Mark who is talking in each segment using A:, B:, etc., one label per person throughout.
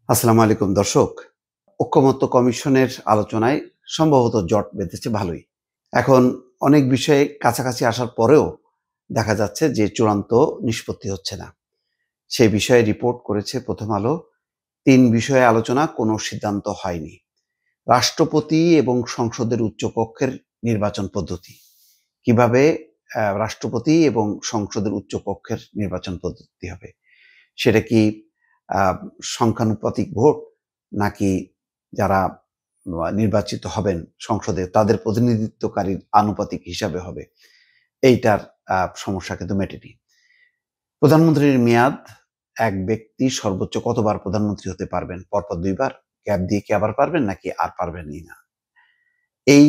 A: আসসালামু আলাইকুম দর্শক। ঐকমত্য কমিশনের আলোচনায় সম্ভবত জট বেঁধেছে ভালোই। এখন অনেক বিষয়ে কাছাকাছি আসার পরেও দেখা যাচ্ছে যে চূড়ান্ত নিষ্পত্তি হচ্ছে না। সেই বিষয়ে রিপোর্ট করেছে প্রথম আলো। ৩ বিষয়ে আলোচনা, কোনো সিদ্ধান্ত হয়নি। রাষ্ট্রপতি এবং সংসদের উচ্চকক্ষের নির্বাচন পদ্ধতি। কিভাবে রাষ্ট্রপতি এবং সংসদের উচ্চকক্ষের নির্বাচন পদ্ধতি হবে? সেটা কি আ সংখ্যানুপাতিক ভোট, নাকি যারা নির্বাচিত হবেন সংসদে তাদের প্রতিনিধিত্বকারীর আনুপাতিক হিসাবে হবে? এইটার সমস্যা কিন্তু মেটেনি। প্রধানমন্ত্রীর মেয়াদ, এক ব্যক্তি সর্বোচ্চ কতবার প্রধানমন্ত্রী হতে পারবেন? পরপর ২ বার? গ্যাপ দিয়ে কি আবার পারবেন, নাকি আর পারবেনই না? এই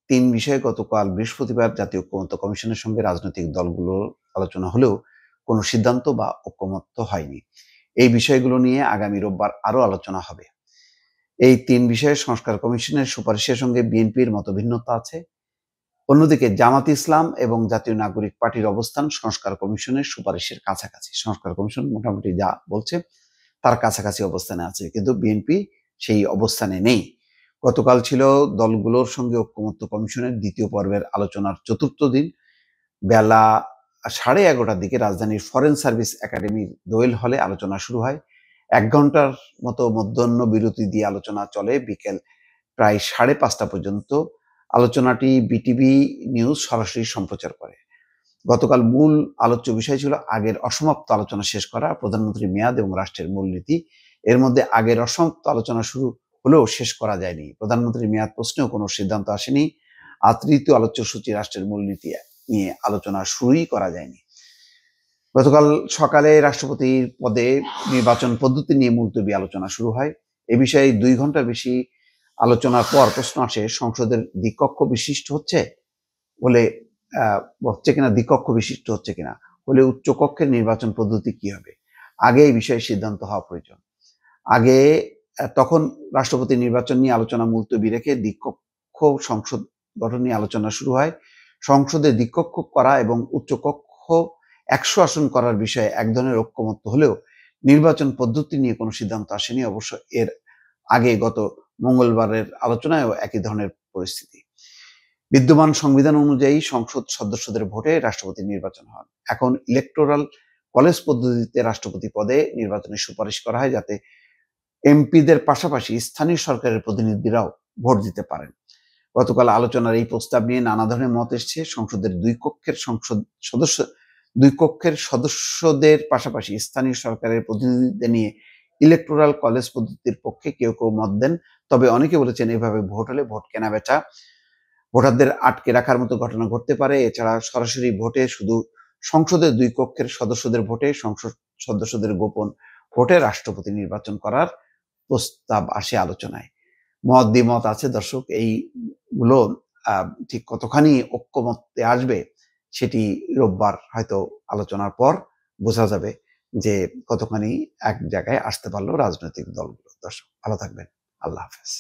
A: ৩ বিষয়ে গতকাল বৃহস্পতিবার জাতীয় ঐকমত্য কমিশনের সঙ্গে রাজনৈতিক দলগুলোর আলোচনা হলেও কোনো সিদ্ধান্ত বা ঐকমত্য হয়নি। এই বিষয়গুলো নিয়ে আগামী রোববার আরও আলোচনা হবে। এই ৩ বিষয়ে সংস্কার কমিশনের সুপারিশের সঙ্গে বিএনপির মতভিন্নতা আছে। অন্যদিকে জামাত ইসলাম এবং জাতীয় নাগরিক পার্টির অবস্থান সংস্কার কমিশনের সুপারিশের কাছাকাছি। সংস্কার কমিশন মোটামুটি যা বলছে তার কাছাকাছি অবস্থানে আছে, কিন্তু বিএনপি সেই অবস্থানে নেই। গতকাল ছিল দলগুলোর সঙ্গে ঐকমত্য কমিশনের দ্বিতীয় পর্বের আলোচনার চতুর্থ দিন। বেলা 11:30টার দিকে রাজধানীর ফরেন সার্ভিস একাডেমির দোয়েল হলে আলোচনা শুরু হয়। ১ ঘন্টার মতো মধ্যাহ্ন বিরতি দিয়ে আলোচনা চলে বিকেল প্রায় 5:30 পর্যন্ত। আলোচনাটি বিটিভি নিউজ সরাসরি সম্প্রচার করে। গতকাল মূল আলোচ্য বিষয় ছিল আগের অসমাপ্ত আলোচনা শেষ করা, প্রধানমন্ত্রীর মেয়াদ এবং রাষ্ট্রের মূলনীতি। এর মধ্যে আগের অসমাপ্ত আলোচনা শুরু হলেও শেষ করা যায়নি। প্রধানমন্ত্রীর মেয়াদ প্রশ্নেও কোনো সিদ্ধান্ত আসেনি। আর তৃতীয় আলোচ্য সূচি রাষ্ট্রের মূলনীতি নিয়ে আলোচনা শুরুই করা যায়নি। গতকাল সকালে রাষ্ট্রপতির পদে নির্বাচন পদ্ধতি নিয়ে মুলতবি আলোচনা শুরু হয়। এ বিষয়ে ২ ঘন্টার বেশি আলোচনার পর প্রশ্ন আসে, সংসদের দ্বিকক্ষ বিশিষ্ট হচ্ছে বলে হচ্ছে কিনা, দ্বিকক্ষ বিশিষ্ট হচ্ছে কিনা, হলে উচ্চকক্ষের নির্বাচন পদ্ধতি কি হবে? আগে এই বিষয়ে সিদ্ধান্ত হওয়া প্রয়োজন। আগে তখন রাষ্ট্রপতি নির্বাচন নিয়ে আলোচনা মুলতবি রেখে দ্বিকক্ষ সংসদ গঠন নিয়ে আলোচনা শুরু হয়। সংসদে দ্বিকক্ষ করা এবং উচ্চকক্ষ ১০০ আসন করার বিষয়ে এক ধরনের ঐকমত্য হলেও নির্বাচন পদ্ধতি নিয়ে কোনো সিদ্ধান্ত আসেনি। অবশ্য এর আগে গত মঙ্গলবারের আলোচনায়ও একই ধরনের পরিস্থিতি। বিদ্যমান সংবিধান অনুযায়ী সংসদ সদস্যদের ভোটে রাষ্ট্রপতি নির্বাচন হন। এখন ইলেকটোরাল কলেজ পদ্ধতিতে রাষ্ট্রপতি পদে নির্বাচনের সুপারিশ করা হয়, যাতে এমপিদের পাশাপাশি স্থানীয় সরকারের প্রতিনিধিরাও ভোট দিতে পারেন। গতকাল আলোচনার এই প্রস্তাব নিয়ে নানা ধরনের মত এসছে। সংসদের দুই কক্ষের সদস্যদের পাশাপাশি স্থানীয় সরকারের প্রতিনিধিদের নিয়ে ইলেকটোরাল কলেজ পদ্ধতির পক্ষে কেউ কেউ মত দেন। তবে অনেকে বলেছেন এভাবে ভোট হলে ভোট কেনাবেচা, ভোটারদের আটকে রাখার মতো ঘটনা ঘটতে পারে। এছাড়া সরাসরি ভোটে শুধু সংসদের ২ কক্ষের সদস্যদের ভোটে, সংসদ সদস্যদের গোপন ভোটে রাষ্ট্রপতি নির্বাচন করার প্রস্তাব আসে আলোচনায়। মত দ্বিমত আছে দর্শক। এইগুলো ঠিক কতখানি ঐক্যমত্যে আসবে সেটি রোববার হয়তো আলোচনার পর বোঝা যাবে যে কতখানি এক জায়গায় আসতে পারলো রাজনৈতিক দলগুলো। দর্শক ভালো থাকবেন। আল্লাহ হাফেজ।